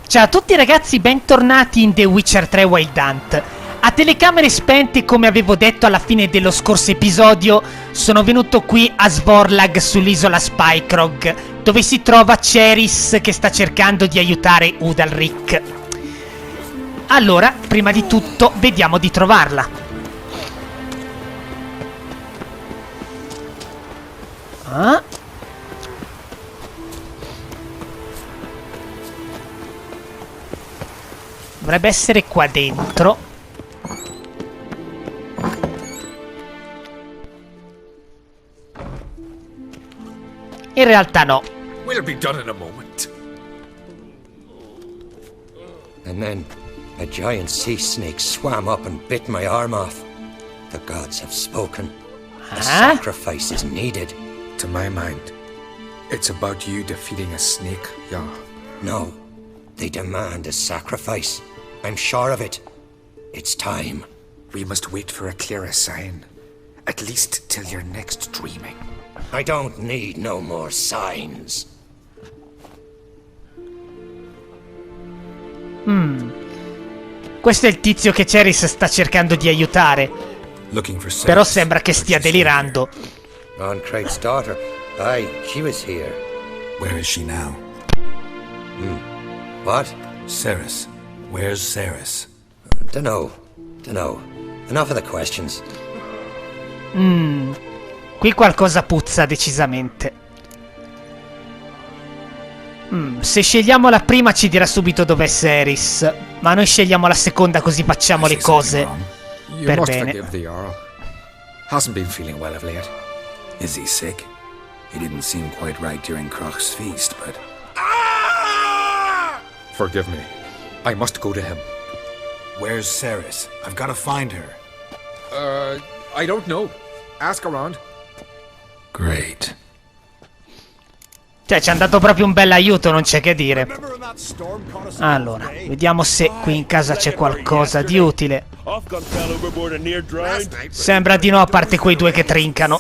Ciao a tutti ragazzi, bentornati in The Witcher 3 Wild Hunt. A telecamere spente, come avevo detto alla fine dello scorso episodio, sono venuto qui a Svorlag sull'isola Spikeroog, dove si trova Cerys che sta cercando di aiutare Udalryk. Allora, prima di tutto, vediamo di trovarla. Ah? Dovrebbe essere qua dentro. In realtà no. We'll be done in a moment. And then a giant sea snake swam up and bit my arm off. The gods have spoken. A sacrifice is needed. To my mind, it's about you defeating a snake, Jarl. No, they demand a sacrifice. I'm sure of it. It's time. We must wait for a clearer sign. At least till your next dreaming. I don't need no more signs. Questo è il tizio che Cerys sta cercando di aiutare. Però sembra che stia delirando. On Craig's daughter. Aye, she was here. Where is she now? What? Cerys. Where's Cerys? Dunno. Enough of the questions. Qui qualcosa puzza decisamente. Se scegliamo la prima ci dirà subito dov'è Cerys. Ma noi scegliamo la seconda così facciamo le cose You per must bene. forgive the Jarl. Hasn't been feeling well of late. Is he sick? He didn't seem quite right during Croc's feast, but... Forgive me. I must go to him. Where's Cerys? I've got to find her. I don't know. Ask around. Great. Cioè ci hanno dato proprio un bel aiuto, non c'è che dire. Allora, vediamo se qui in casa c'è qualcosa di utile. Sembra di no, a parte quei due che trincano.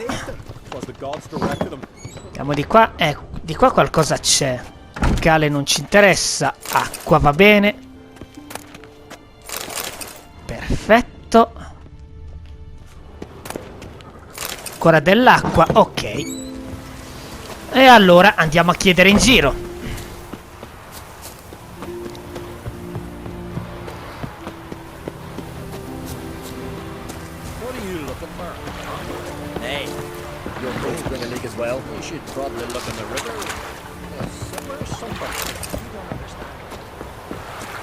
Andiamo di qua. Di qua qualcosa c'è. Cale non ci interessa. Acqua va bene. Perfetto. Ancora dell'acqua, ok. E allora andiamo a chiedere in giro.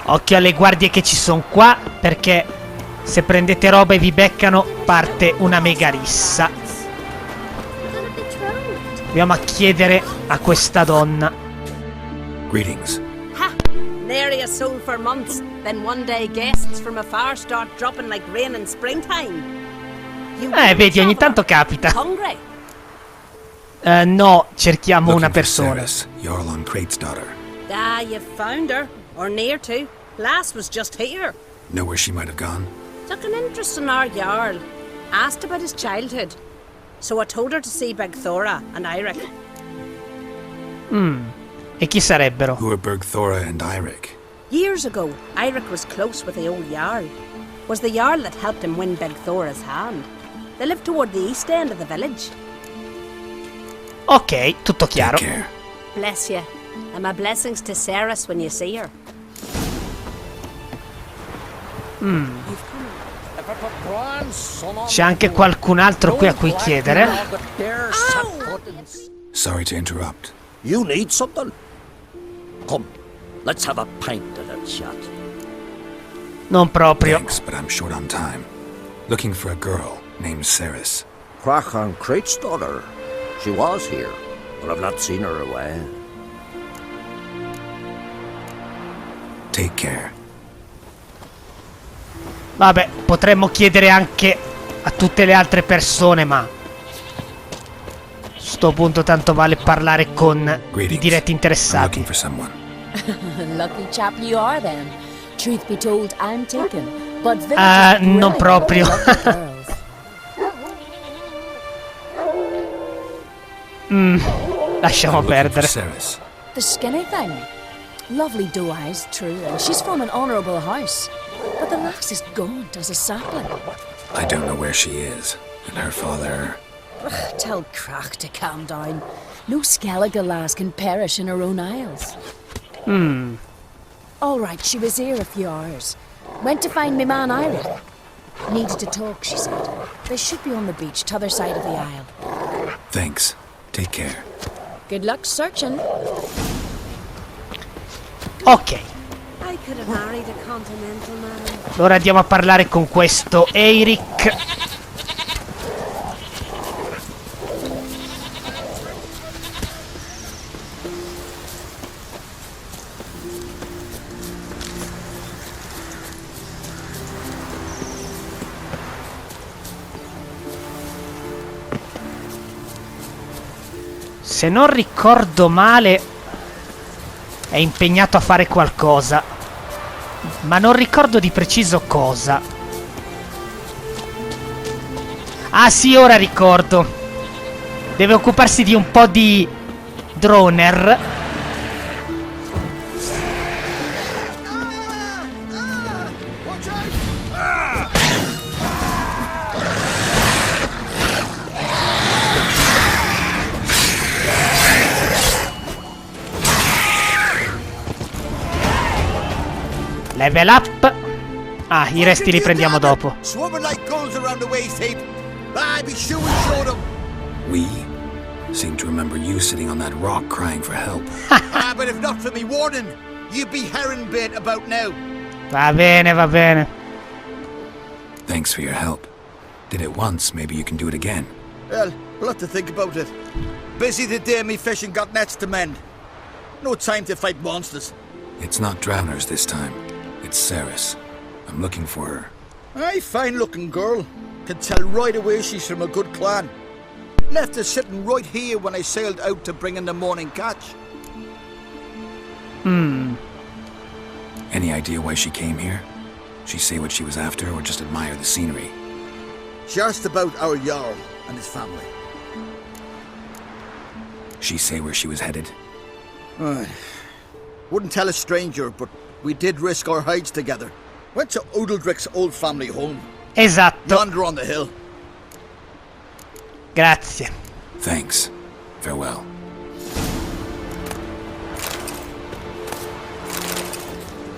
Occhio alle guardie che ci sono qua, perché se prendete roba e vi beccano parte una mega rissa. Andiamo a chiedere a questa donna. Greetings. Ha! There you sold for months. Then one day guests from afar start dropping like rain in springtime. Vedi, ogni tanto capita. Hungry? No, cerchiamo una Looking for persona. Cerys, Jarl on Craig's daughter. Ah, you found her. Or near to. Last was just here. Know where she might have gone? Took an interest in our Jarl. Asked about his childhood. So I told her to see Big Thora and Udalryk. E chi sarebbero? Who are Bergthora and Udalryk? Years ago, Udalryk was close with the old Jarl. Was the Jarl that helped him win Big Thora's hand. They lived toward the east end of the village. Ok, tutto chiaro. Take care. Bless you. And my blessings to Cerys when you see her. C'è anche qualcun altro qui a cui chiedere. Sorry to interrupt. You need something? Come, let's have a pint and a chat. Non proprio. Thanks, but I'm short on time. Looking for a girl named Cerys. Crack on Craig's daughter. She was here, but I've not seen her away. Take care. Vabbè, potremmo chiedere anche a tutte le altre persone, ma a sto punto tanto vale parlare con i diretti I'm interessati. looking for someone. Lucky chap you are then. Truth be told, I'm taken. But non proprio. I'm Lasciamo looking for perdere. Cerys. The skinny thing. Lovely doe eyes, true, and she's from an honourable house. But the lass is gaunt as a sapling. I don't know where she is, and her father... Ugh, tell Crach to calm down. No Skellige lass can perish in her own isles. All right, she was here a few hours. Went to find me man Ira. Needed to talk, she said. They should be on the beach, t'other side of the isle. Thanks. Take care. Good luck searching. Ok, I could have married a continental man. allora andiamo a parlare con questo Eirik. Se non ricordo male, è impegnato a fare qualcosa, ma non ricordo di preciso cosa. Ah sì, ora ricordo. Deve occuparsi di un po' di droner. Level up. Ah, i resti li prendiamo dopo. We seem to remember you sitting on that rock crying for help. But if not for me warning, you'd be herring bait about now. Va bene, va bene. Thanks for your help. Did it once, maybe you can do it again. Well, we'll have to think about it. Busy today, me fishing got nets to mend. No time to fight monsters. It's not drowners this time. It's Cerys. I'm looking for her. Aye, fine looking girl. Can tell right away she's from a good clan. Left her sitting right here when I sailed out to bring in the morning catch. Any idea why she came here? She say what she was after or just admire the scenery? She asked about our Jarl and his family. She say where she was headed? Wouldn't tell a stranger, but we did risk our hides together. Went to Udalryk's old family home. Esatto. Yonder on the hill. Grazie. Thanks. Farewell.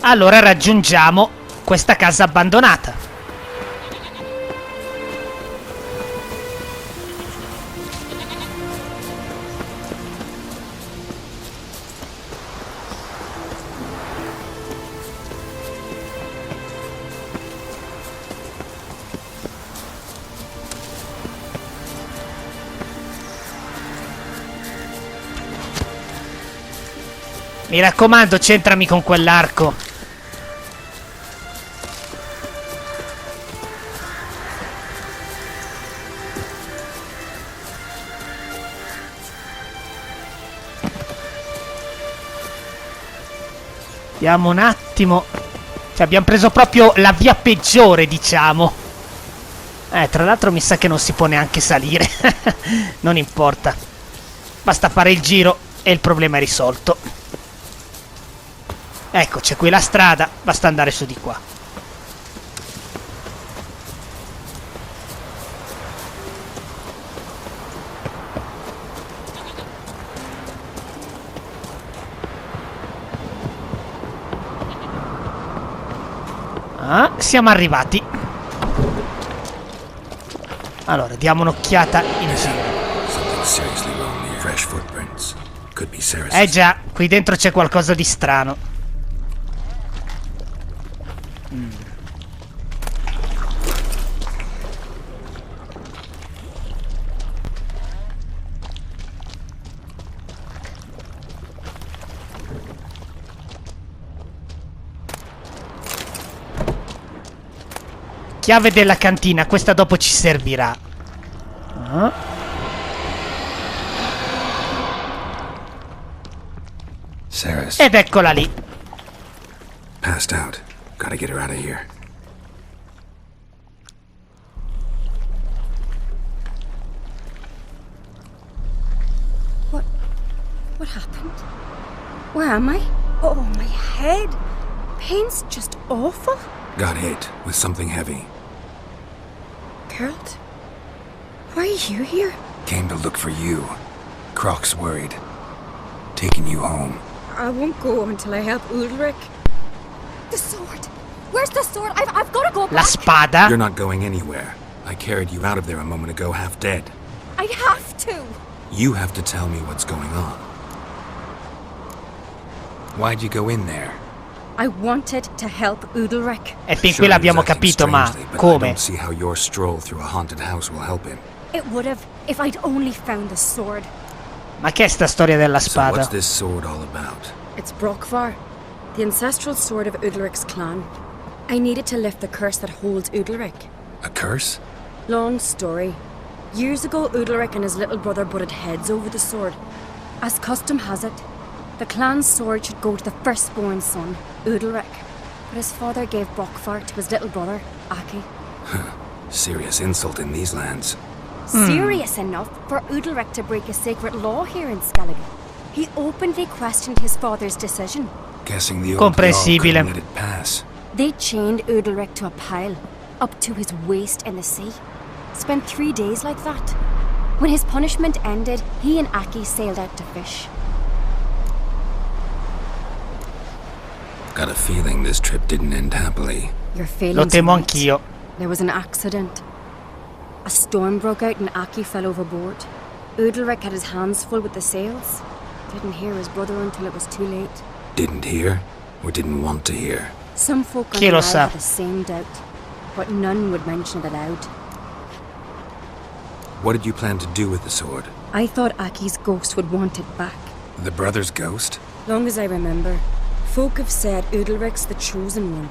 Allora raggiungiamo questa casa abbandonata. Mi raccomando, centrami con quell'arco. Vediamo un attimo. Cioè, abbiamo preso proprio la via peggiore, diciamo. Tra l'altro mi sa che non si può neanche salire. Non importa. Basta fare il giro e il problema è risolto. Ecco, c'è qui la strada, basta andare su di qua. Ah, siamo arrivati. Allora, diamo un'occhiata in giro. Già, qui dentro c'è qualcosa di strano. Chiave della cantina, questa dopo ci servirà. Cerys. Ed eccola lì. Passed out. Gotta get her out of here. What happened? Where am I? Oh, my head. Pain's just awful. Got hit with something heavy. Geralt, why are you here? Came to look for you. Croc's worried. Taking you home. I won't go until I help Udalryk. The sword! Where's the sword? I've got to go back! La spada? You're not going anywhere. I carried you out of there a moment ago half dead. I have to! You have to tell me what's going on. Why'd you go in there? I wanted to help Udalryk. E fin qui l'abbiamo capito, ma I come? don't see how your stroll through a haunted house will help him. It would have if I'd only found the sword. Ma che è sta storia della So spada? what's this sword all about? It's Brokvar, the ancestral sword of Udalryk's clan. I needed to lift the curse that holds Udalryk. A curse? Long story. Years ago, Udalryk and his little brother butted heads over the sword. As custom has it, the clan's sword should go to the firstborn son, Udalryk. But his father gave Brokvar to his little brother, Aki. Serious insult in these lands. Serious enough for Udalryk to break a sacred law here in Skellige. He openly questioned his father's decision. Guessing the old Comprensibile. couldn't let it pass. They chained Udalryk to a pile, up to his waist in the sea. Spent 3 days like that. When his punishment ended, he and Aki sailed out to fish. Got a feeling this trip didn't end happily. Your feelings Lo temo right. anch'io. There was an accident. A storm broke out and Aki fell overboard. Udalryk had his hands full with the sails. Didn't hear his brother until it was too late. Didn't hear, or didn't want to hear. Some folk on Chi the lo isle sa? had the same doubt, but none would mention it aloud. What did you plan to do with the sword? I thought Aki's ghost would want it back. The brother's ghost? Long as I remember, folk have said Udalryk's the chosen one.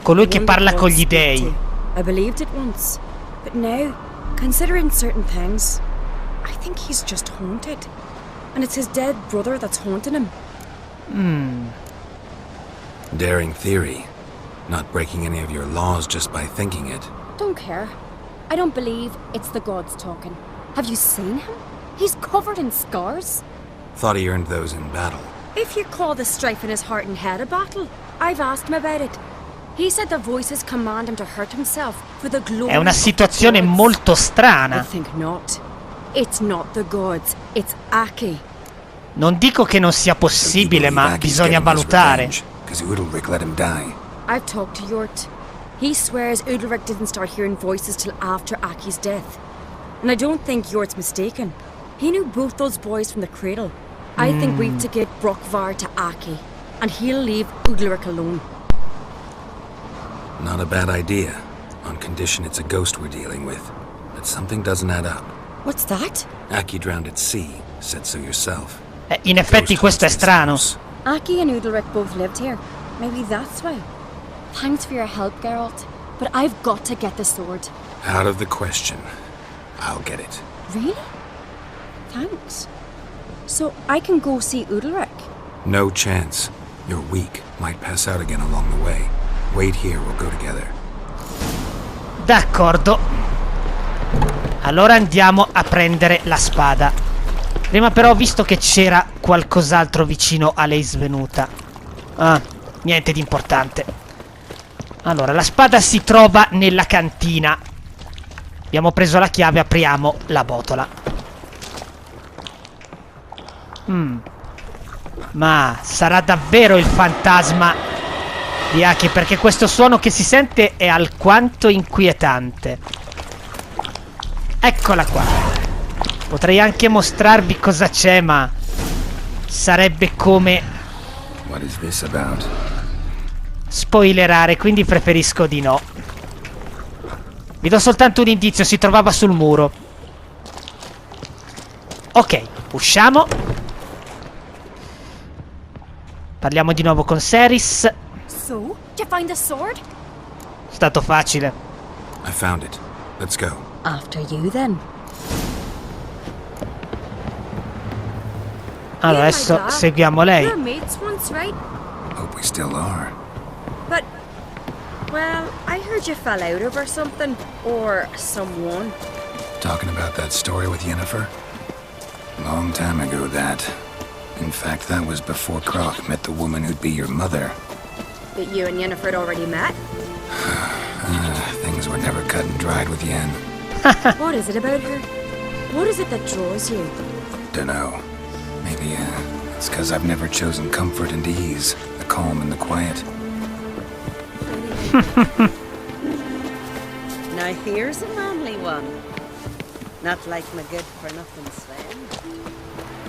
Colui The che one parla the con gods gli speak dei. to. I believed it once, but now, considering certain things, I think he's just haunted. And it's his dead brother that's haunting him. Daring theory. Not breaking any of your laws just by thinking it. Don't care. I don't believe it's the gods talking. Have you seen him? He's covered in scars. Thought he earned those in battle. If you call the strife in his heart and head a battle, I've asked him about it. He said the voices command him to hurt himself for the glory È una of the situazione gods. molto I strana. think not. It's not the gods, it's Aki. Non dico che non sia possibile, ma bisogna valutare. Because Udalryk let him die. I've talked to Yort. He swears Udalryk didn't start hearing voices till after Aki's death. And I don't think Yort's mistaken. He knew both those boys from the cradle. I think we've to give Brokvar to Aki, and he'll leave Udalryk alone. Not a bad idea. On condition it's a ghost we're dealing with. But something doesn't add up. What's that? Aki drowned at sea. Said so yourself. In effetti Ghost questo è haunts this strano. house. Aki and Udalryk both lived here. Maybe that's why. Thanks for your help, Geralt. But I've got to get the sword. Out of the question. I'll get it. Really? Thanks. So I can go see Udalryk? No chance. You're weak. Might pass out again along the way. Wait here, we'll go together. D'accordo. Allora andiamo a prendere la spada. Prima però ho visto che c'era qualcos'altro vicino a lei svenuta. Ah, niente di importante. Allora, la spada si trova nella cantina. Abbiamo preso la chiave, apriamo la botola. Ma sarà davvero il fantasma di Aki, perché questo suono che si sente è alquanto inquietante. Eccola qua. Potrei anche mostrarvi cosa c'è, ma sarebbe come What is this about? spoilerare, quindi preferisco di no. Vi do soltanto un indizio, si trovava sul muro. Ok, usciamo. Parliamo di nuovo con Cerys. So, did you find the sword? Stato facile. I found it. Let's go. After you, then. Allora, adesso seguiamo lei. You're mates once, right? Hope we still are. But, well, I heard you fell out over something. Or someone. Talking about that story with Yennefer? Long time ago, that. In fact, that was before Croc met the woman who'd be your mother. But you and Yennefer had already met? Things were never cut and dried with Yen. What is it about her? What is it that draws you? Dunno. Maybe, it's because I've never chosen comfort and ease, the calm and the quiet. Now here's a manly one. Not like my good-for-nothing Sven.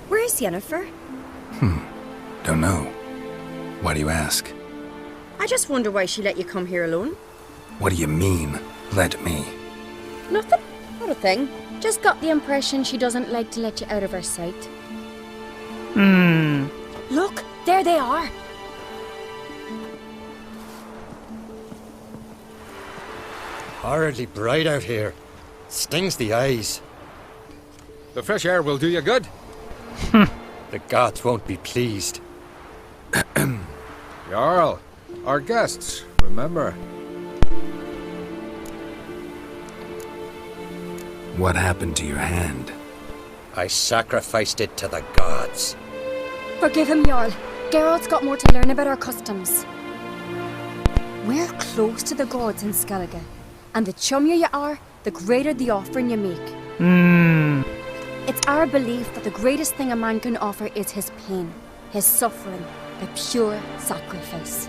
Where's Yennefer? Don't know. Why do you ask? I just wonder why she let you come here alone. What do you mean, let me? Nothing. Not a thing. Just got the impression she doesn't like to let you out of her sight. Look, there they are. Horridly bright out here. Stings the eyes. The fresh air will do you good. The gods won't be pleased. Jarl, our guests, remember. What happened to your hand? I sacrificed it to the gods. Forgive him, Jarl. Geralt's got more to learn about our customs. We're close to the gods in Skellige, and the chummier you are, the greater the offering you make. It's our belief that the greatest thing a man can offer is his pain, his suffering, a pure sacrifice.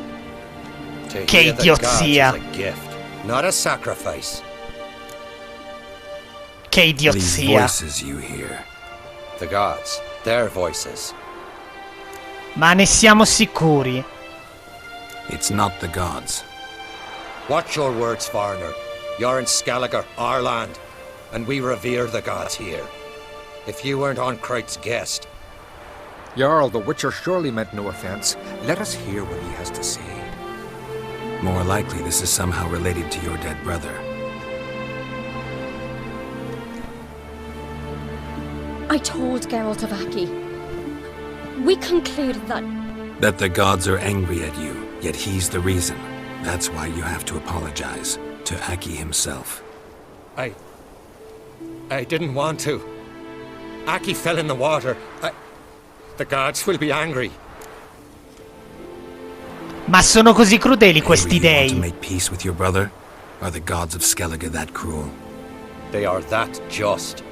To Che hear the gods idiozia. is a gift, not a sacrifice. Che These idiozia. voices you hear. The gods, their voices. Ma ne siamo sicuri? It's not the gods. Watch your words, foreigner. You're in Skellige, our land, and we revere the gods here. If you weren't on Kright's guest, Jarl, the Witcher surely meant no offense. Let us hear what he has to say. More likely this is somehow related to your dead brother. I told Geralt of Aki. We concluded that That the gods are angry at you, yet he's the reason. That's why you have to apologize to Aki himself. I didn't want to. Aki fell in the water. The gods will be angry. Ma sono così crudeli questi Maybe you want to dei? make peace with your brother? Are the gods of Skellige that cruel? They are that just.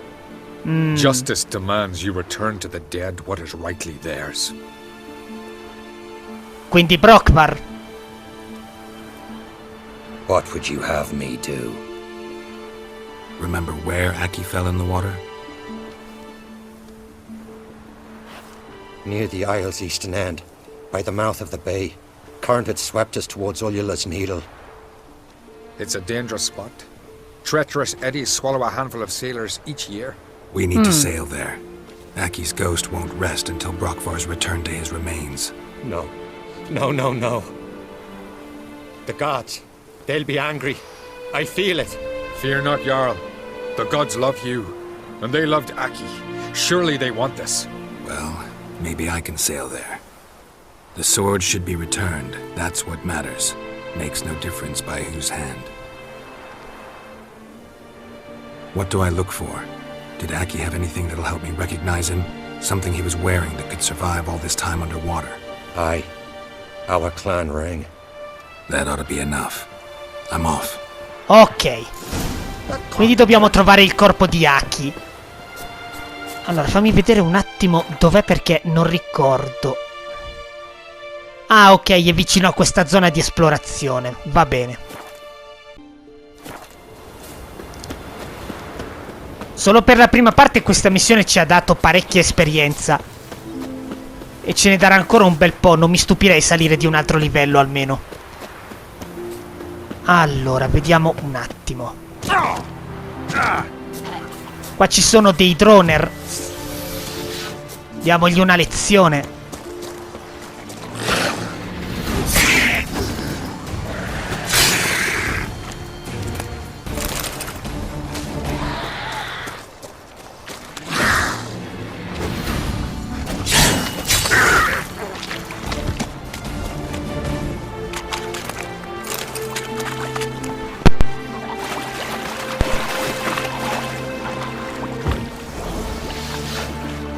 Justice demands you return to the dead what is rightly theirs. Quindi Brokvar. What would you have me do? Remember where Aki fell in the water? Near the Isle's eastern end, by the mouth of the bay. Current had swept us towards Ullula's Needle. It's a dangerous spot. Treacherous eddies swallow a handful of sailors each year. We need to sail there. Aki's ghost won't rest until Brokvar's returned to his remains. No. No. The gods, they'll be angry. I feel it. Fear not, Jarl. The gods love you, and they loved Aki. Surely they want this. Well, maybe I can sail there. The sword should be returned. That's what matters. Makes no difference by whose hand. What do I look for? Did Aki have anything that'll help me recognize him? Something he was wearing that could survive all this time underwater? Aye. Our clan ring. That ought to be enough. I'm off. Ok. Quindi dobbiamo trovare il corpo di Aki. Allora, fammi vedere un attimo dov'è perché non ricordo. Ah, ok, è vicino a questa zona di esplorazione. Va bene. Solo per la prima parte questa missione ci ha dato parecchia esperienza. E ce ne darà ancora un bel po', non mi stupirei salire di un altro livello almeno. Allora, vediamo un attimo. Qua ci sono dei droner. Diamogli una lezione.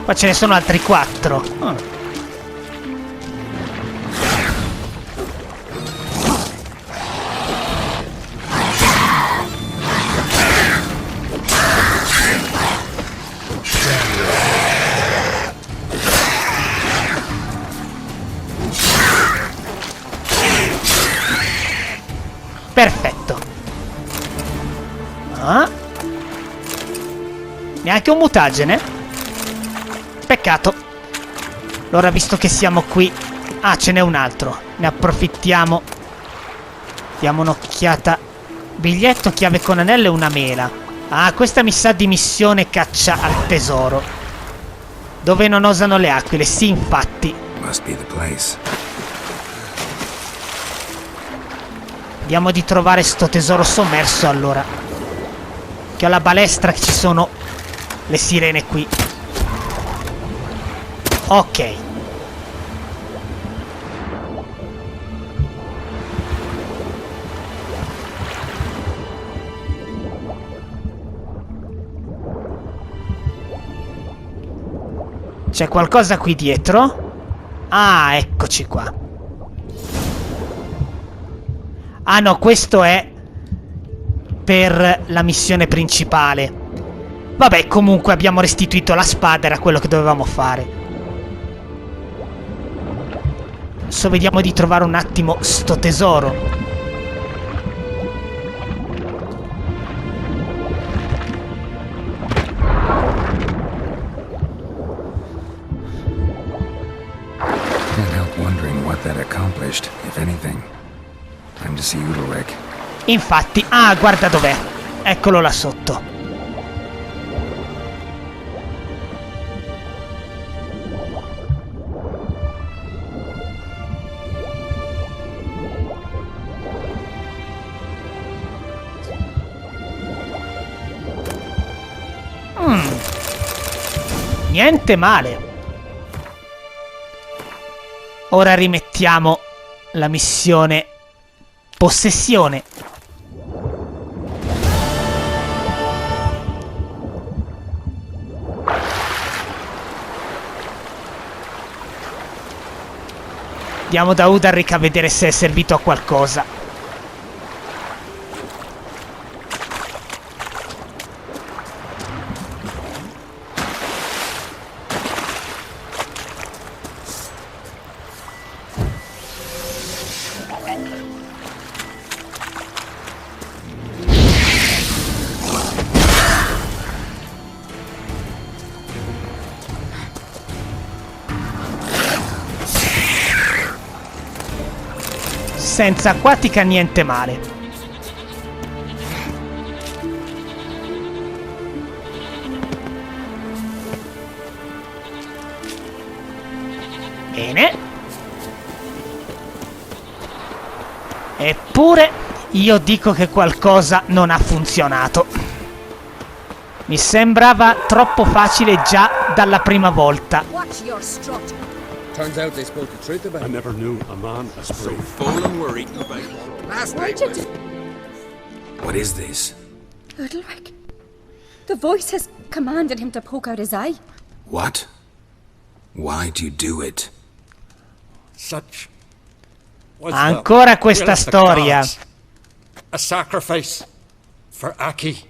Qua ce ne sono altri 4. Perfetto. Neanche un mutagene? Peccato. Allora, visto che siamo qui... Ah, ce n'è un altro. Ne approfittiamo. Diamo un'occhiata. Biglietto, chiave con anello e una mela. Ah, questa mi sa di missione caccia al tesoro. Dove non osano le aquile. Sì, infatti. Must be the place. Vediamo di trovare sto tesoro sommerso, allora. Che ho la balestra che ci sono le sirene qui. Ok. C'è qualcosa qui dietro? Ah, eccoci qua. Ah no, questo è per la missione principale. Vabbè, comunque abbiamo restituito la spada, era quello che dovevamo fare. Adesso vediamo di trovare un attimo sto tesoro. Can't help wondering what that accomplished, if anything. Time to see Udalryk. Infatti, ah, guarda dov'è. Eccolo là sotto. Niente male. Ora rimettiamo la missione possessione. Andiamo da Udalryk a vedere se è servito a qualcosa. Senza acquatica niente male. Bene. Eppure io dico che qualcosa non ha funzionato. Mi sembrava troppo facile già dalla prima volta. Turns out they spoke the truth about I never knew a man as brave. full and worried about last night. What is this? Udalryk. The voice has commanded him to poke out his eye. What? Why'd you do it? Such was Ancora the questa will of the storia. gods. A sacrifice for Aki.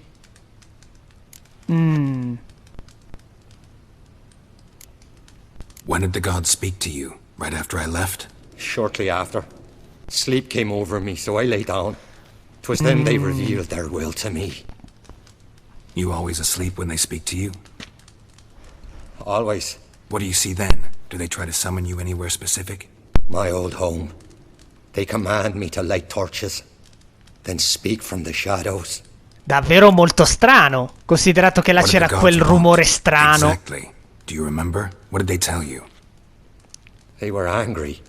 When did the gods speak to you? Right after I left? Shortly after, sleep came over me, so I lay down. 'Twas then they revealed their will to me. You always asleep when they speak to you? Always. What do you see then? Do they try to summon you anywhere specific? My old home. They command me to light torches, then speak from the shadows. Davvero molto strano, considerato che là What did c'era the gods quel want? rumore strano. Exactly. Do you remember? What did they tell you? They were angry.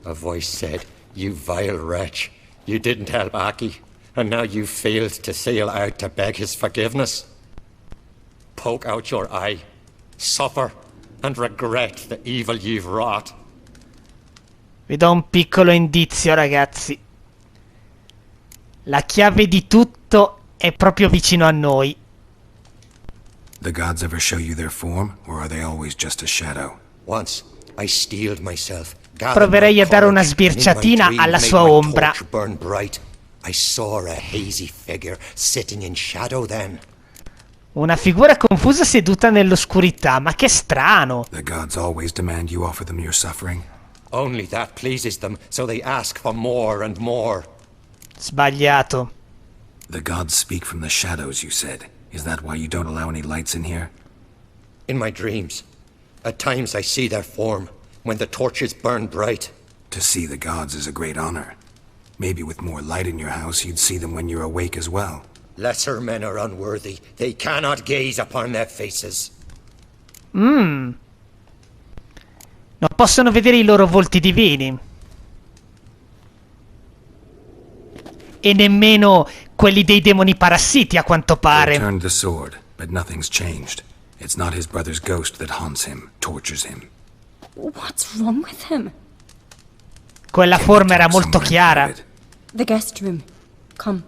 A voice said, "You vile wretch. You didn't help Aki, and now you failed to sail out to beg his forgiveness. Poke out your eye, suffer, and regret the evil you've wrought." Vi do un piccolo indizio, ragazzi. La chiave di tutto è proprio vicino a noi. The gods ever show you their form, or are they always just a shadow? Once, I steeled myself. Proverei a dare una sbirciatina alla sua ombra. Burn bright. I saw a hazy figure sitting in shadow then. Una figura confusa seduta nell'oscurità, ma che strano. The gods always demand you offer them your suffering. Only that pleases them, so they ask for more and more. Sbagliato. The gods speak from the shadows, you said. Is that why you don't allow any lights in here? In my dreams, at times I see their form, when the torches burn bright. To see the gods is a great honor. Maybe with more light in your house, you'd see them when you're awake as well. Lesser men are unworthy. They cannot gaze upon their faces. Non possono vedere i loro volti divini. E nemmeno quelli dei demoni parassiti, a quanto pare. They turned the sword, but nothing's changed. It's not his brother's ghost that haunts him, tortures him. What's wrong with him? Quella forma era molto chiara. The guest room. Come.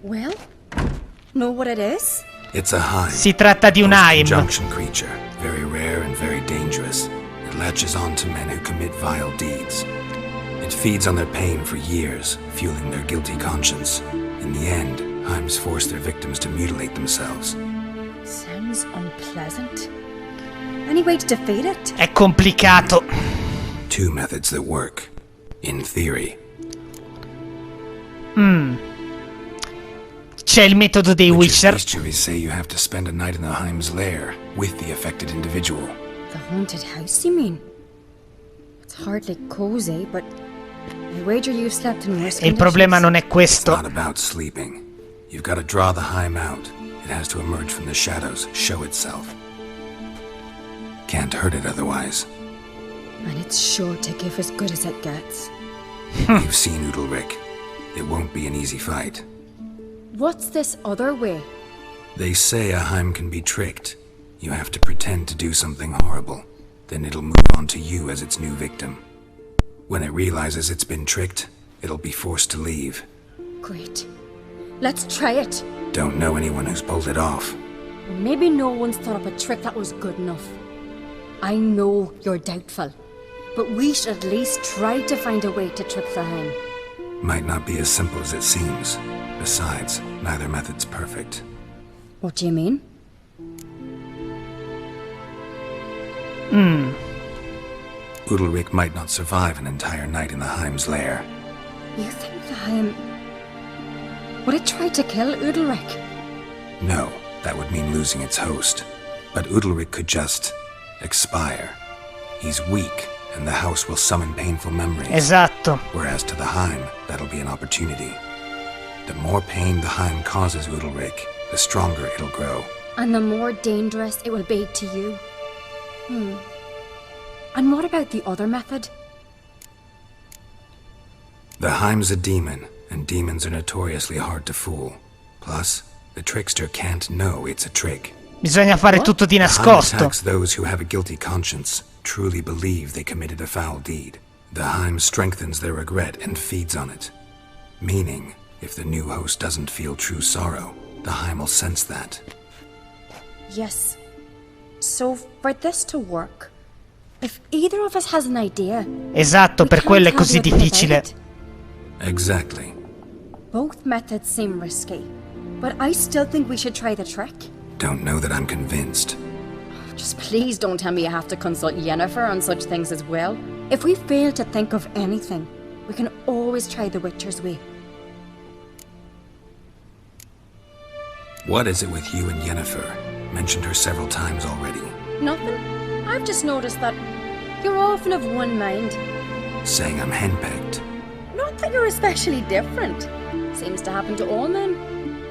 Well, know what it is? It's a hive. Si tratta di un haim. Junction creature, very rare and very dangerous. It latches on to men who commit vile deeds. It feeds on their pain for years, fueling their guilty conscience. In the end, hives force their victims to mutilate themselves. Sounds unpleasant. Any way to defeat it? È complicato. Two methods that work, in theory. C'è il metodo dei Witcher. Histories say you have to spend a night in the Heim's lair with the affected individual. The haunted house, you mean? It's hardly cozy, but I wager you've slept in worse Il problema non è questo. It's not about sleeping. You've got to draw the Heim out. It has to emerge from the shadows, show itself. Can't hurt it otherwise. And it's sure to give as good as it gets. You've seen Udalryk. It won't be an easy fight. What's this other way? They say a Heim can be tricked. You have to pretend to do something horrible. Then it'll move on to you as its new victim. When it realizes it's been tricked, it'll be forced to leave. Great. Let's try it. Don't know anyone who's pulled it off. Maybe no one's thought up a trick that was good enough. I know you're doubtful, but we should at least try to find a way to trick the Heim. Might not be as simple as it seems. Besides, neither method's perfect. What do you mean? Udalryk might not survive an entire night in the Heim's lair. You think the Heim... Would it try to kill Udalryk? No, that would mean losing its host. But Udalryk could just... expire. He's weak, and the house will summon painful memories. Esatto. Whereas to the Heim, that'll be an opportunity. The more pain the Heim causes Udalryk, the stronger it'll grow. And the more dangerous it will be to you. And what about the other method? The Heim's a demon, and demons are notoriously hard to fool. Plus, the trickster can't know it's a trick. Bisogna fare tutto di The Heim nascosto. attacks those who have a guilty conscience, truly believe they committed a foul deed. The Heim strengthens their regret and feeds on it. Meaning, if the new host doesn't feel true sorrow, the Heim will sense that. Yes. So, for this to work, if either of us has an idea... Esatto, per quello è così can't have it difficile. without it. Exactly. Both methods seem risky, but I still think we should try the trick. Don't know that I'm convinced. Just please don't tell me you have to consult Yennefer on such things as well. If we fail to think of anything, we can always try the Witcher's way. What is it with you and Yennefer? Mentioned her several times already. Nothing. I've just noticed that you're often of one mind. Saying I'm henpecked. Not that you're especially different. Seems to happen to all men.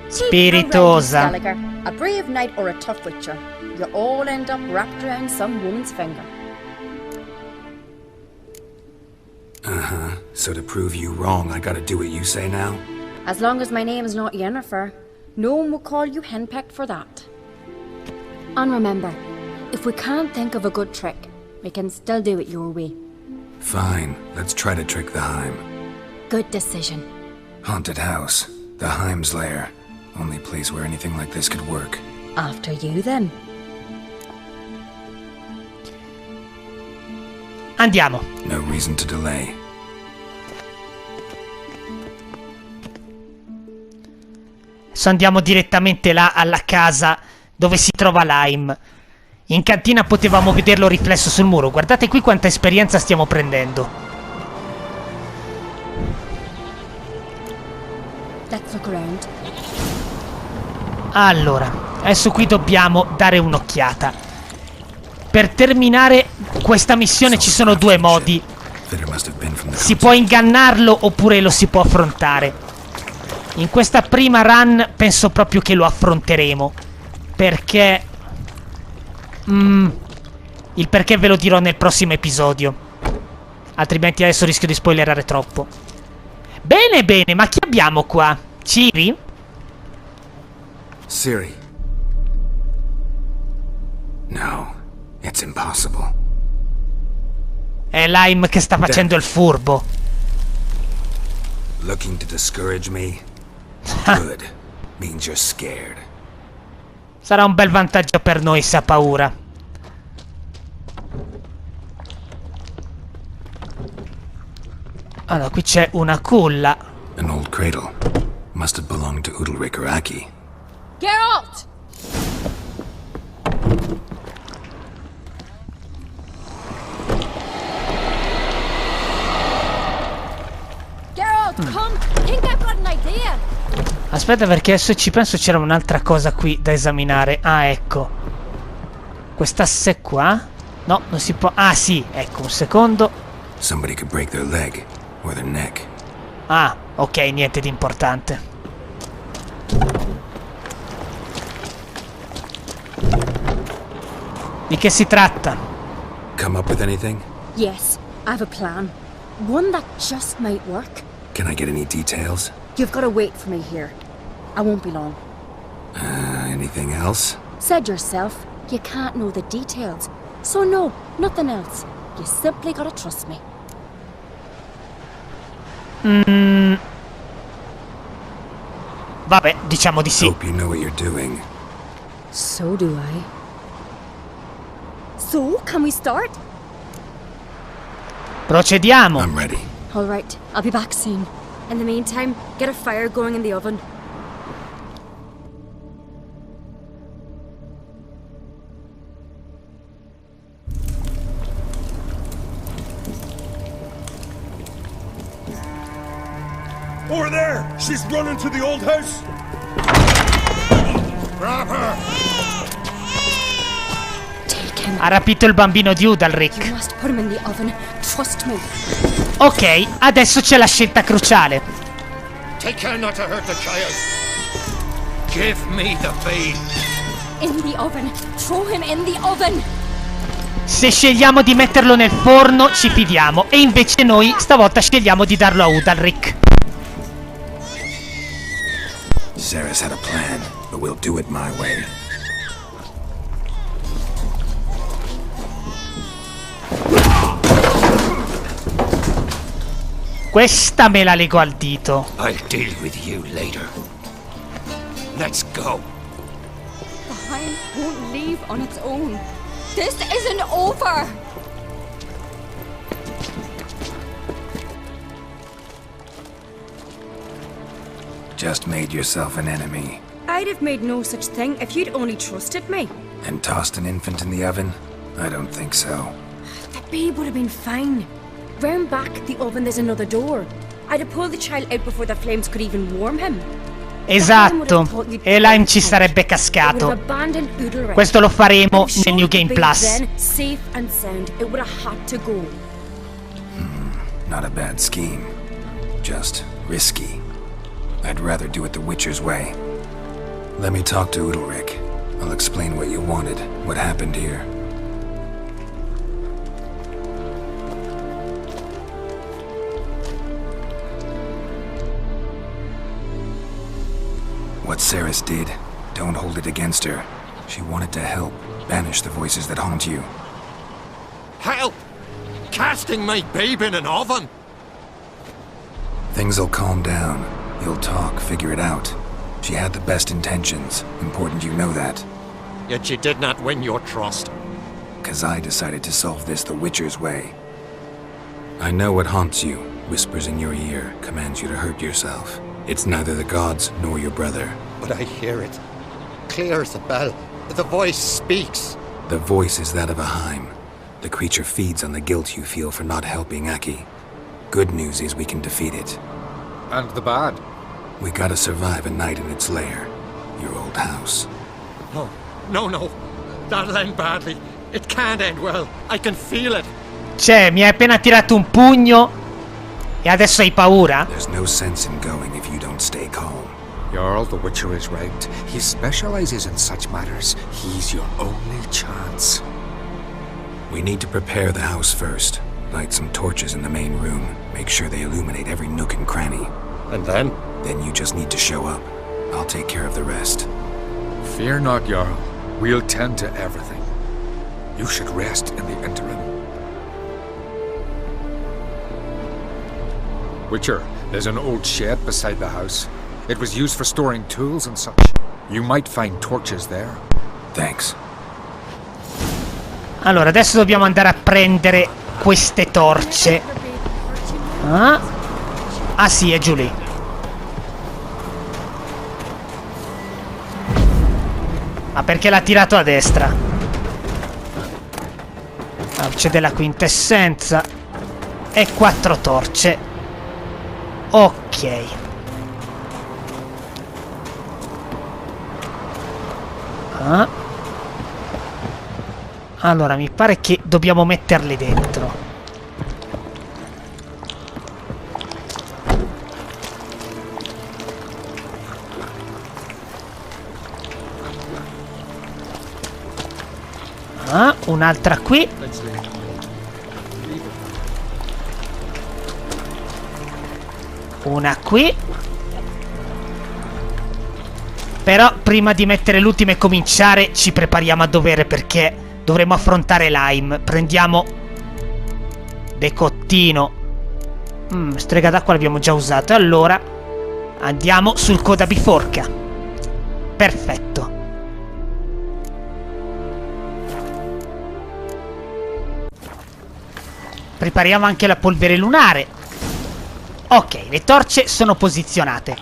Spiritosa. Take a Gallagher, a brave knight or a tough witcher. You all end up wrapped around some woman's finger. So to prove you wrong, I gotta do what you say now? As long as my name is not Yennefer, no one will call you henpecked for that. And remember, if we can't think of a good trick, We can still do it your way. Fine, let's try to trick the Heim. Good decision. Haunted house. The Heim's lair. Only place where anything like this could work. After you, then. Andiamo. No reason to delay. Adesso andiamo direttamente là alla casa dove si trova Lime. In cantina potevamo vederlo riflesso sul muro. Guardate qui quanta esperienza stiamo prendendo. Let's look around. Allora, adesso qui dobbiamo dare un'occhiata. Per terminare questa missione ci sono due modi. Si può ingannarlo oppure lo si può affrontare. In questa prima run penso proprio che lo affronteremo. Perché... il perché ve lo dirò nel prossimo episodio. Altrimenti adesso rischio di spoilerare troppo. Bene, bene, ma chi abbiamo qua? Ciri? Ciri. No, it's impossible. È Lime che sta facendo il furbo. Looking to discourage me? Good. Means you're scared. Sarà un bel vantaggio per noi se ha paura. Allora, qui c'è una culla. An old cradle. Must have belonged to Udalryk or Aki. Geralt! Geralt, come! Think I've got an idea! Aspetta, perché adesso ci penso c'era un'altra cosa qui da esaminare. Ah, ecco. Quest'asse qua? No, non si può... Ah, sì, ecco, un secondo. Somebody could break their leg or their neck. Ah, ok, niente di importante. Di che si tratta? Come up with anything? Yes, I have a plan. One that just might work. Can I get any details? You've got to wait for me here. I won't be long. Anything else? Said yourself, you can't know the details. So no, nothing else. You simply gotta trust me. Vabbè, diciamo di sì. Hope you know what you're doing. So do I. So, can we start? Procediamo. I'm ready. All right, I'll be back soon. In the meantime, get a fire going in the oven. Over there! She's running to the old house! Grab her! Take him. Ha rapito il bambino di Udalryk. You must put him in the oven. Trust me. Ok, adesso c'è la scelta cruciale. Take care not to hurt the child. Give me the babe. In the oven. Throw him in the oven. Se scegliamo di metterlo nel forno ci fidiamo. E invece noi stavolta scegliamo di darlo a Udalryk. Cerys had a plan, but we'll do it my way. Questa me la lego al dito. I'll deal with you later. Let's go. The Heim won't leave on its own. This isn't over. Just made yourself an enemy. I'd have made no such thing if you'd only trusted me. And tossed an infant in the oven? I don't think so. The babe would have been fine. Round back the oven there's another door. I'd have pulled the child out before the flames could even warm him. Esatto. E Lime ci sarebbe cascato. Questo lo faremo nel New Game Plus. Safe and sound. It would have had to go. Not a bad scheme. Just risky. I'd rather do it the Witcher's way. Let me talk to Udalryk. I'll explain what you wanted, what happened here. What Cerys did, don't hold it against her. She wanted to help, banish the voices that haunt you. Help! Casting my babe in an oven! Things'll calm down. You'll talk, figure it out. She had the best intentions. Important you know that. Yet she did not win your trust. 'Cause I decided to solve this the Witcher's way. I know what haunts you, whispers in your ear, commands you to hurt yourself. It's neither the gods nor your brother. But I hear it. Clear as a bell. The voice speaks. The voice is that of a Heim. The creature feeds on the guilt you feel for not helping Aki. Good news is we can defeat it. And the bad? We gotta survive a night in its lair. Your old house. No, no, no. That'll end badly. It can't end well. I can feel it. Cioè, mi hai appena tirato un pugno e adesso hai paura? There's no sense in going if you don't stay calm. Jarl, the Witcher is right. He specializes in such matters. He's your only chance. We need to prepare the house first. Light some torches in the main room. Make sure they illuminate every nook and cranny. And then? Then you just need to show up. I'll take care of the rest. Fear not, Jarl. We'll tend to everything. You should rest in the interim. Witcher, there's an old shed beside the house. It was used for storing tools and such. You might find torches there. Thanks. Allora, adesso dobbiamo andare a prendere queste torce. Ah sì, è giù lì. Ma perché l'ha tirato a destra? C'è della quintessenza. E 4 torce. Ok. Allora, mi pare che dobbiamo metterle dentro. Un'altra qui. Una qui. Però prima di mettere l'ultima e cominciare ci prepariamo a dovere, perché dovremo affrontare Lime. Prendiamo decottino. Strega d'acqua l'abbiamo già usato. Allora andiamo sul coda biforca. Perfetto. Prepariamo anche la polvere lunare. Ok, le torce sono posizionate.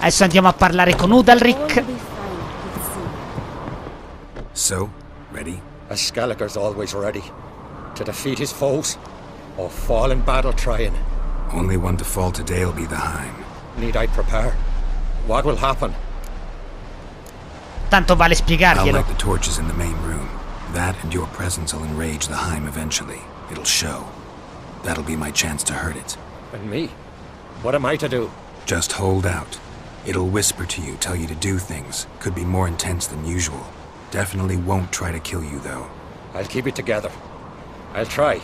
Adesso andiamo a parlare con Udalryk. So, ready? A Skelliger's always ready. To defeat his foes, or fall in battle trying. Only one to fall today'll be the Heim. Need I prepare? What will happen? Tanto vale I'll spiegarglielo. light the torches in the main room. That and your presence will enrage the Heim eventually. It'll show. That'll be my chance to hurt it. And me? What am I to do? Just hold out. It'll whisper to you, tell you to do things. Could be more intense than usual. Definitely won't try to kill you, though. I'll keep it together. I'll try.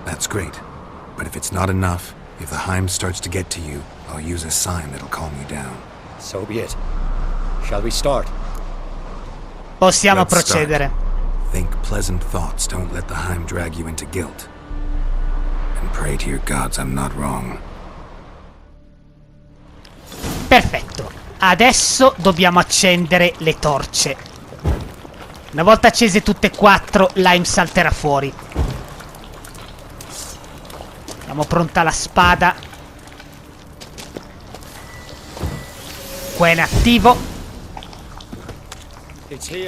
That's great. But if it's not enough, if the Heim starts to get to you, I'll use a sign that'll calm you down. So be it. Shall we start? Possiamo Let's procedere. start. Think pleasant thoughts, don't let the Heim drag you into guilt. And pray to your gods I'm not wrong. Perfetto. Adesso dobbiamo accendere le torce. Una volta accese tutte e 4, Lime salterà fuori. Abbiamo pronta la spada. Qua è in attivo.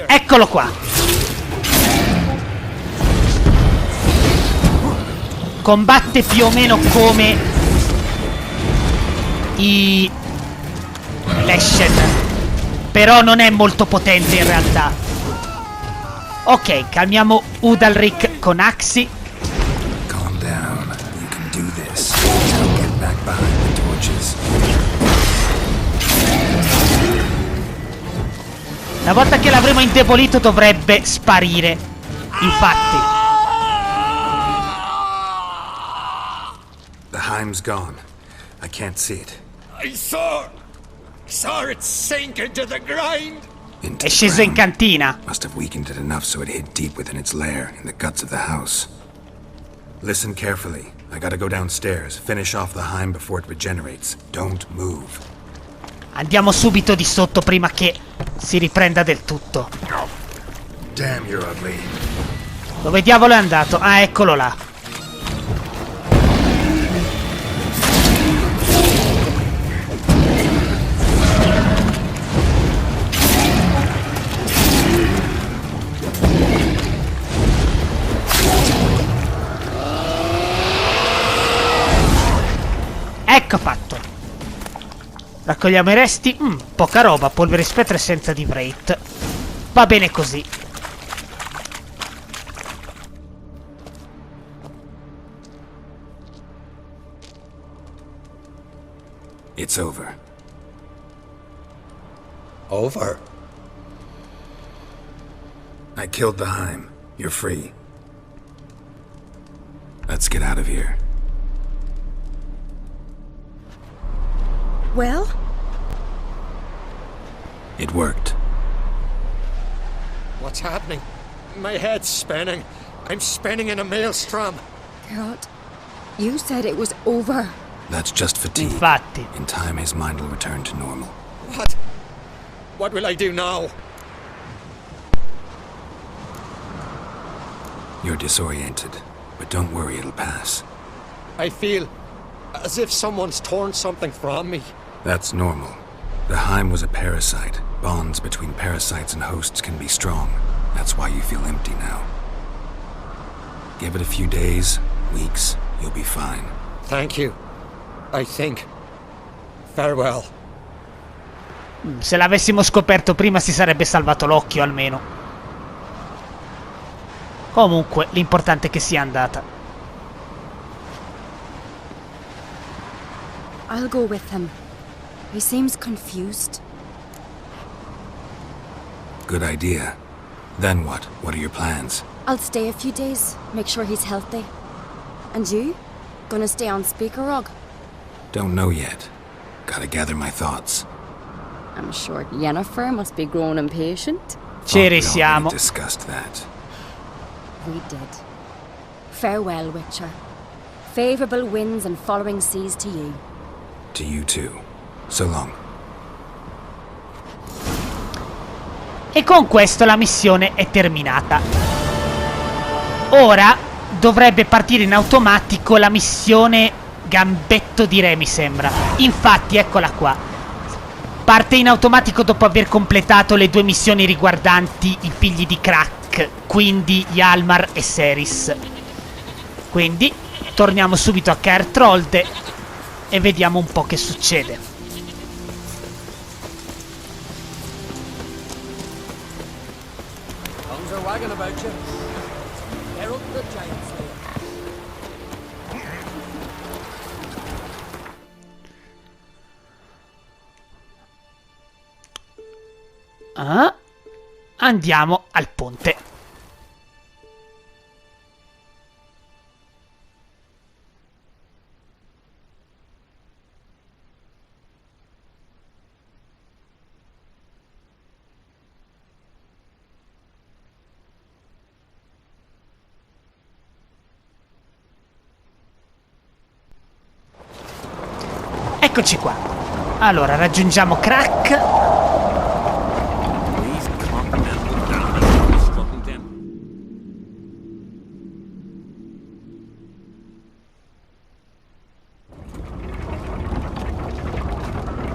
Eccolo qua. Combatte più o meno come i Lascia, però non è molto potente in realtà. Ok, calmiamo Udalryk con Axi. Calm down. You can do this. Now get back behind the torches. Una volta che l'avremo indebolito dovrebbe sparire. Infatti. The Heim's gone. I can't see it. I saw it sink into the ground. Into È the sceso in ground. cantina. Must have weakened it enough so it hid deep within its lair, in the guts of the house. Listen carefully. I gotta go downstairs, finish off the Heim before it regenerates. Don't move. Andiamo subito di sotto prima che si riprenda del tutto. Damn, you're ugly. Dove diavolo è andato? Ah, eccolo là. Ecco fatto. Raccogliamo i resti. Poca roba, polvere spettre senza di Wraith. Va bene così. It's over. Over? I killed the Heim. You're free. Let's get out of here. Well? It worked. What's happening? My head's spinning. I'm spinning in a maelstrom. Geralt, you said it was over. That's just fatigue. Infatti. In time, his mind will return to normal. What? What will I do now? You're disoriented, but don't worry, it'll pass. I feel as if someone's torn something from me. That's normal. The Heim was a parasite. Bonds between parasites and hosts can be strong. That's why you feel empty now. Give it a few days, weeks, you'll be fine. Thank you. I think. Farewell. Se l'avessimo scoperto prima si sarebbe salvato l'occhio almeno. Comunque, l'importante è che sia andata. I'll go with him. He seems confused. Good idea. Then what? What are your plans? I'll stay a few days, make sure he's healthy. And you? Gonna stay on Spikeroog? Don't know yet. Gotta gather my thoughts. I'm sure Yennefer must be growing impatient. Ci We risiamo. already discussed that. We did. Farewell, Witcher. Favorable winds and following seas to you. To you too. So long. E con questo la missione è terminata. Ora dovrebbe partire in automatico la missione Gambetto di Re, mi sembra. Infatti, eccola qua. Parte in automatico dopo aver completato le 2 missioni riguardanti i figli di Crack, quindi Hjalmar e Cerys. Quindi torniamo subito a Caer Trolde e vediamo un po' che succede. Andiamo al ponte. Eccoci qua. Allora, raggiungiamo Crack.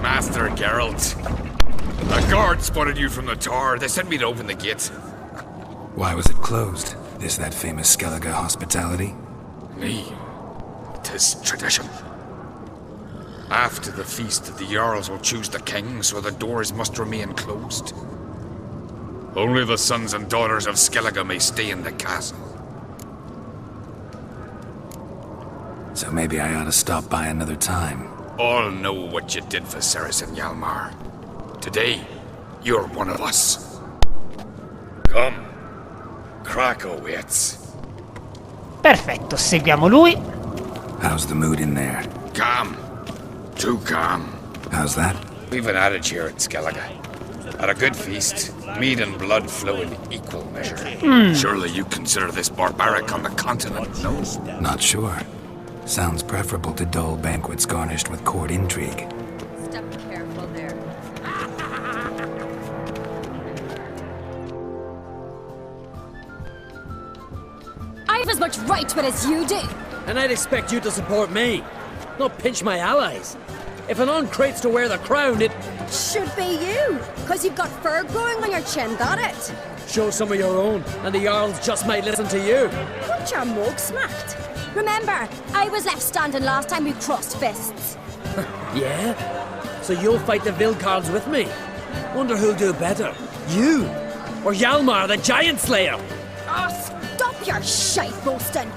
Master Geralt. A guard spotted you from the tower. They sent me to open the gate. Why was it closed? Is that famous Skellige hospitality? Me? 'Tis tradition. After the feast, the Jarls will choose the king, so the doors must remain closed. Only the sons and daughters of Skellige may stay in the castle. So maybe I ought to stop by another time. All know what you did for Cerys and Hjalmar. Today, you're one of us. Come. Crack awaits. Perfetto, seguiamo lui. How's the mood in there? Calm. Too calm. How's that? We've an adage here at Skellige. At a good feast, meat and blood flow in equal measure. Surely you consider this barbaric on the continent, no? Not sure. Sounds preferable to dull banquets garnished with court intrigue. Step careful there. I've as much right to it as you do. And I'd expect you to support me, not pinch my allies. If an uncrate's to wear the crown, it Should be you, because you've got fur growing on your chin, got it? shows some of your own, and the Jarls just might listen to you. Got your mug smacked. Remember, I was left standing last time we crossed fists. Yeah? So you'll fight the Vilcards with me? Wonder who'll do better, you or Hjalmar the Giant Slayer? Oh, stop your shite boasting.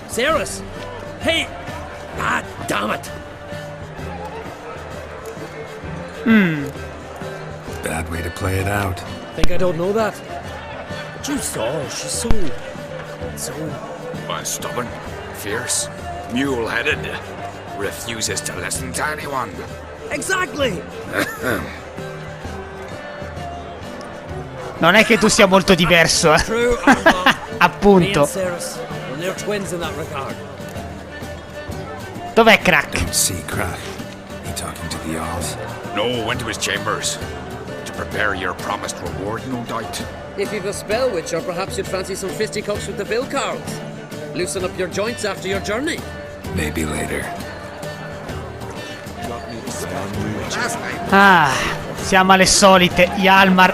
Cerys! Hey! Ah, damn it! Bad way to play it out. Think I don't know that? But you saw, she's so... Stubborn, fierce, mule-headed, refuses to listen to anyone. Exactly! Non è che tu sia molto diverso, eh. True or not, me and Appunto. Cerys, well, they're twins in that regard. Dov'è Crack? Don't see Crack. He talking to the Jarls? No, went to his chambers. To prepare your promised reward, no doubt. If you've a spell witch, or perhaps you'd fancy some fisticuffs with the Vilcards. Loosen up your joints after your journey. Maybe later. Ah, siamo alle solite. Hjalmar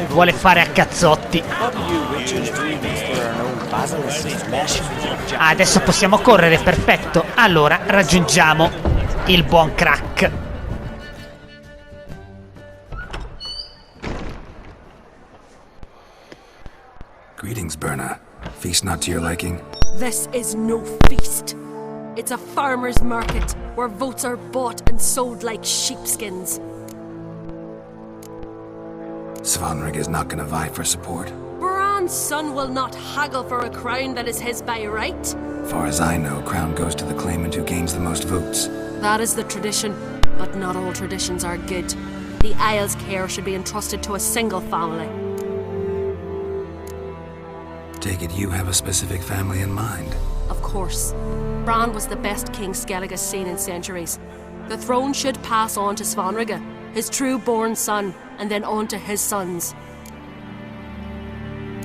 vuole fare a cazzotti. Ah, adesso possiamo correre, perfetto. Allora raggiungiamo il buon Crack. Greetings, Berna. Feast not to your liking? This is no feast. It's a farmer's market where votes are bought and sold like sheepskins. Svanrig is not gonna vie for support. Bran's son will not haggle for a crown that is his by right. Far as I know, crown goes to the claimant who gains the most votes. That is the tradition, but not all traditions are good. The Isle's care should be entrusted to a single family. Take it you have a specific family in mind. Of course. Bran was the best king Skellig has seen in centuries. The throne should pass on to Svanrig, his true-born son, and then on to his sons.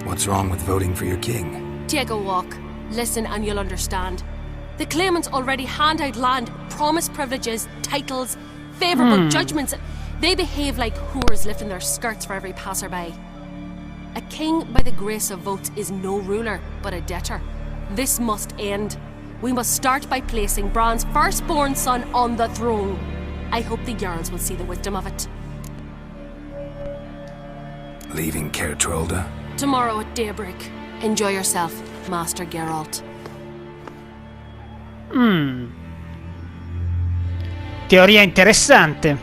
What's wrong with voting for your king? Take a walk. Listen and you'll understand. The claimants already hand out land, promise privileges, titles, favourable judgments. They behave like whores lifting their skirts for every passerby. A king by the grace of votes is no ruler, but a debtor. This must end. We must start by placing Bran's firstborn son on the throne. I hope the Jarls will see the wisdom of it. Leaving Caer Trolda? Tomorrow at daybreak. Enjoy yourself, Master Geralt. Teoria interessante.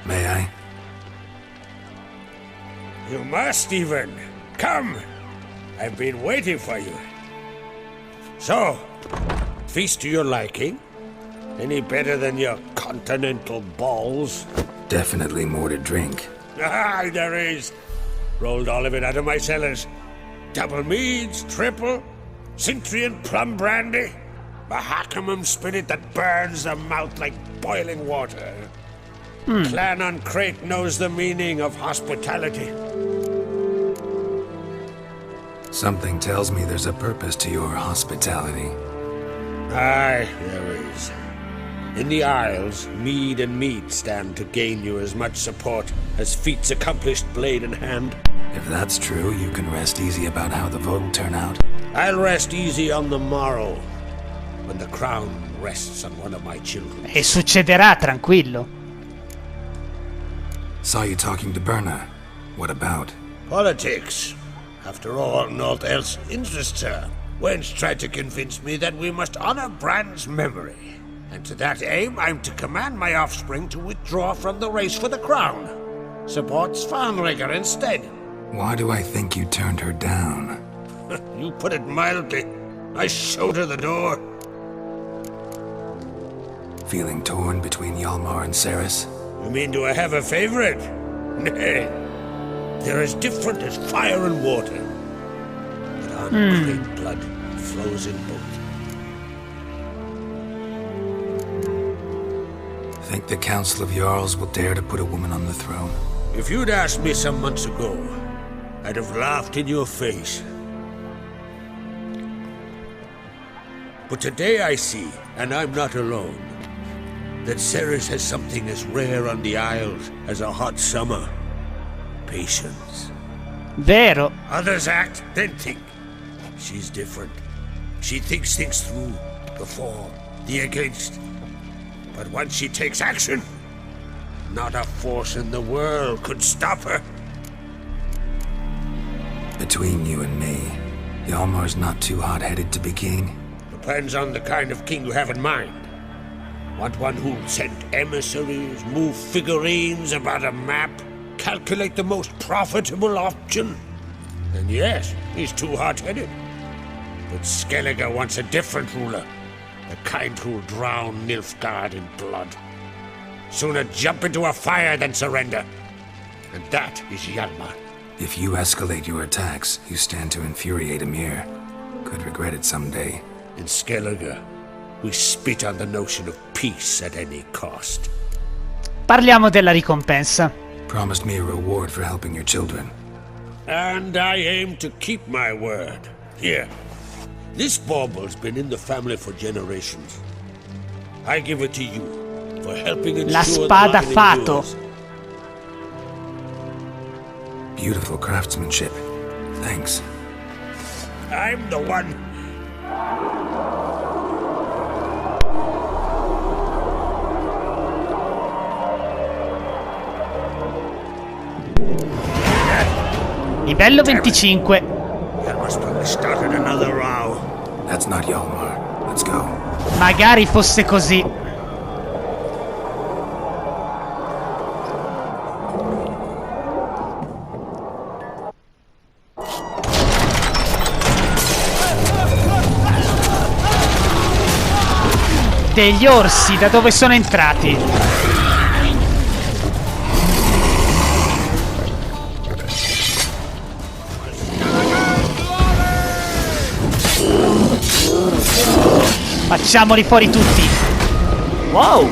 May I? You must even. Come. I've been waiting for you. So, feast to your liking? Any better than your continental balls? Definitely more to drink. Ah, there is. Rolled all of it out of my cellars. Double meads, triple, Cintrian plum brandy, Mahakimum spirit that burns the mouth like boiling water. Clan on Crate knows the meaning of hospitality. Something tells me there's a purpose to your hospitality. Aye, there is. In the Isles, mead and meat stand to gain you as much support as feats accomplished blade in hand. If that's true, you can rest easy about how the vote will turn out. I'll rest easy on the morrow, when the crown rests on one of my children. E succederà, tranquillo. Saw you talking to Berna. What about? Politics. After all, naught else interests her. Wench tried to convince me that we must honor Bran's memory. And to that aim, I'm to command my offspring to withdraw from the race for the crown. Support Svanrig instead. Why do I think you turned her down? You put it mildly. I showed her the door. Feeling torn between Hjalmar and Cerys? You mean do I have a favorite? Nay. They're as different as fire and water. But our great blood flows in both. Think the Council of Jarls will dare to put a woman on the throne? If you'd asked me some months ago, I'd have laughed in your face. But today I see, and I'm not alone, that Cerys has something as rare on the Isles as a hot summer. Patience. Vero. Others act, then think. She's different. She thinks things through, the for, the against. But once she takes action, not a force in the world could stop her. Between you and me, Hjalmar's not too hot-headed to be king. Depends on the kind of king you have in mind. Want one who'll send emissaries, move figurines about a map, calculate the most profitable option? Then yes, he's too hot-headed. But Skellige wants a different ruler. The kind who'll drown Nilfgaard in blood. Sooner jump into a fire than surrender. And that is Hjalmar. If you escalate your attacks, you stand to infuriate Emir. Could regret it someday. In Skellige, we spit on the notion of peace at any cost. Parliamo della ricompensa. Promised me a reward for helping your children. And I aim to keep my word. Here. This bauble's been in the family for generations. I give it to you for helping ensure La spada fato. Beautiful craftsmanship. Thanks. I'm the one. Livello 25. That must have started another row. That's not Hjalmar. Let's go. Magari fosse così. Degli orsi, da dove sono entrati? Facciamoli fuori tutti. Wow.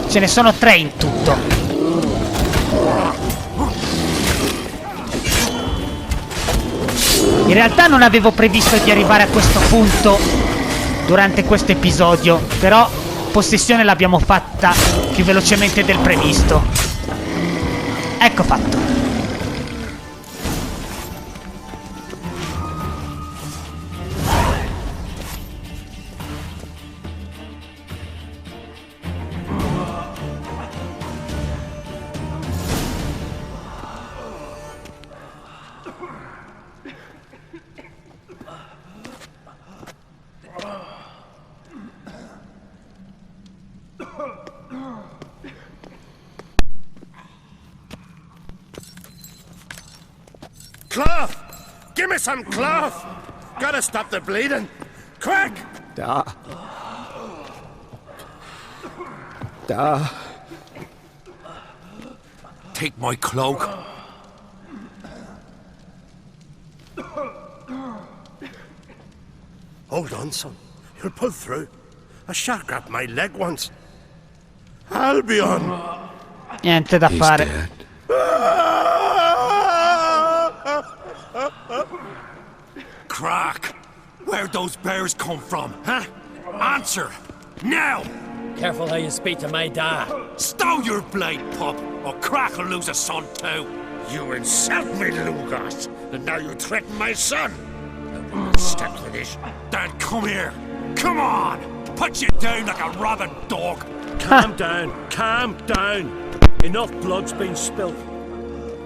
Ce ne sono 3 in tutto. In realtà non avevo previsto di arrivare a questo punto durante questo episodio, però possessione l'abbiamo fatta più velocemente del previsto. Ecco fatto. Cloth! Give me some cloth! Gotta stop the bleeding! Quick! Da. Take my cloak. Hold on, son. You'll pull through. A shark grabbed my leg once. Albion! Niente da fare. Dead. Crack! Where'd those bears come from, huh? Answer! Now! Careful how you speak to my dad. Stow your blade, pup, or Crack will lose a son too. You insult me, Lugas, and now you threaten my son. I won't step to this. Then come here. Come on! Put you down like a rabid dog. Calm down. Calm down. Enough blood's been spilt.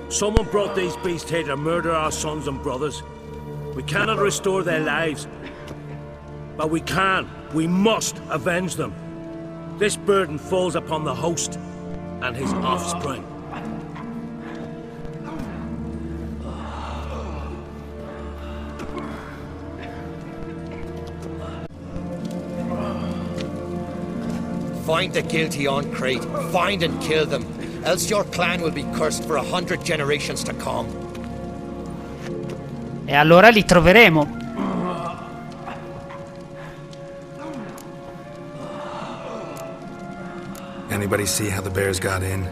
Someone brought these beasts here to murder our sons and brothers. We cannot restore their lives. But we can. We must avenge them. This burden falls upon the host and his offspring. Find the guilty on Crete. Find and kill them. Else your clan will be cursed for 100 generations to come. E allora li troveremo. Anybody see how the bears got in?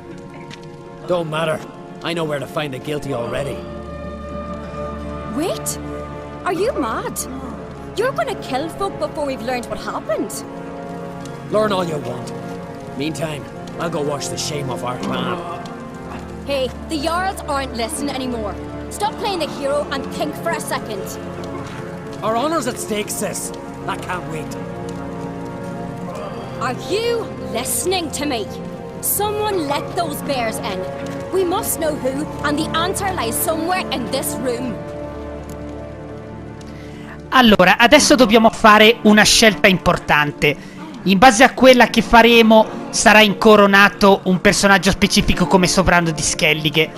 Don't matter. I know where to find the guilty already. Wait! Are you mad? You're gonna kill folk before we've learned what happened. Learn all you want. Meantime, I'll go wash the shame off our clan. Hey, the Jarls aren't listening anymore. Stop playing the hero and think for a second. Our honor's at stake, sis. I can't wait. Are you listening to me? Someone let those bears in. We must know who, and the answer lies somewhere in this room. Allora, adesso dobbiamo fare una scelta importante. In base a quella che faremo sarà incoronato un personaggio specifico come sovrano di Skellige.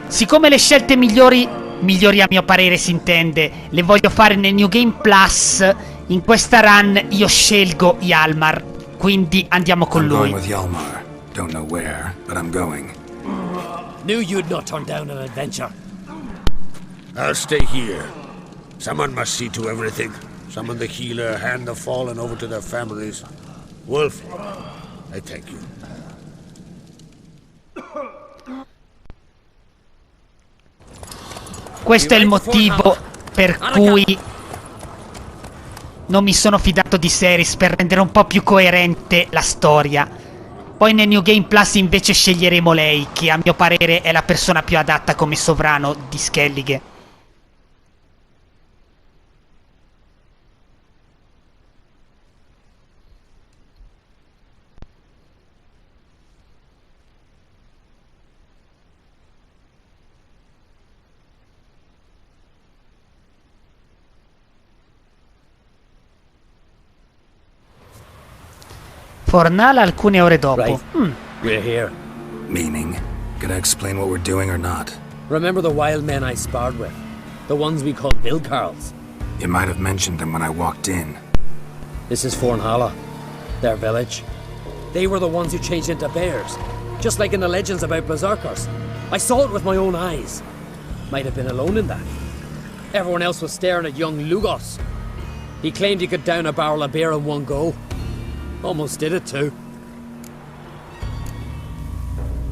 Siccome le scelte migliori a mio parere si intende, le voglio fare nel New Game Plus, in questa run io scelgo Hjalmar. Quindi andiamo con lui. I'm going with Hjalmar. Don't know where, but I'm going. Knew you'd not turn down an adventure. I'll stay here. Someone must see to everything. Summon the healer, hand the fallen over to their families. Wolf, I thank you. Questo è il motivo per cui non mi sono fidato di Cerys, per rendere un po' più coerente la storia. Poi nel New Game Plus invece sceglieremo lei, che a mio parere è la persona più adatta come sovrano di Skellige. Fornala alcune ore dopo. Right. We're here. Meaning? Gonna explain what we're doing or not? Remember the wild men I sparred with? The ones we called Vilkarls? You might have mentioned them when I walked in. This is Fornala, their village. They were the ones who changed into bears, just like in the legends about berserkers. I saw it with my own eyes. Might have been alone in that. Everyone else was staring at young Lugos. He claimed he could down a barrel of beer in one go. Almost did it too.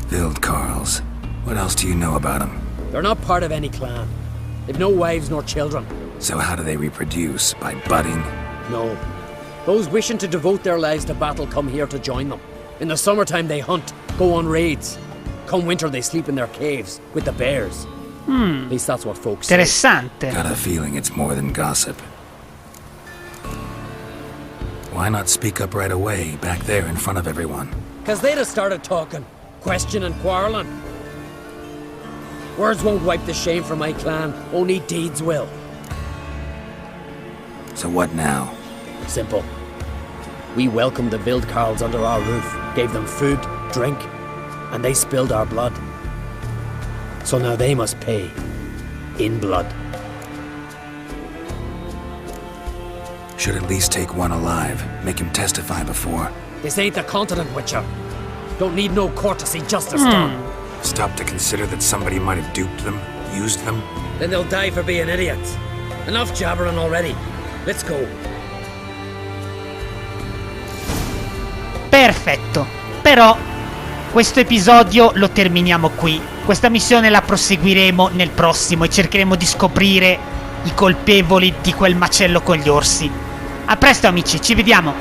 Vilkarls. What else do you know about them? They're not part of any clan. They've no wives nor children. So how do they reproduce? By budding? No. Those wishing to devote their lives to battle come here to join them. In the summertime they hunt, go on raids. Come winter they sleep in their caves, with the bears. At least that's what folks say. Interessante. Got a feeling it's more than gossip. Why not speak up right away, back there in front of everyone? Because they'd have started talking, questioning, quarreling. Words won't wipe the shame from my clan, only deeds will. So what now? Simple. We welcomed the Vilkarls under our roof, gave them food, drink, and they spilled our blood. So now they must pay. In blood. Should at least take one alive, make him testify before. This ain't the continent, Witcher. Don't need no court to see justice done. Stop to consider that somebody might have duped them, used them? Then they'll die for being idiots. Enough jabbering already. Let's go. Perfetto. Però questo episodio lo terminiamo qui. Questa missione la proseguiremo nel prossimo e cercheremo di scoprire i colpevoli di quel macello con gli orsi. A presto amici, ci vediamo!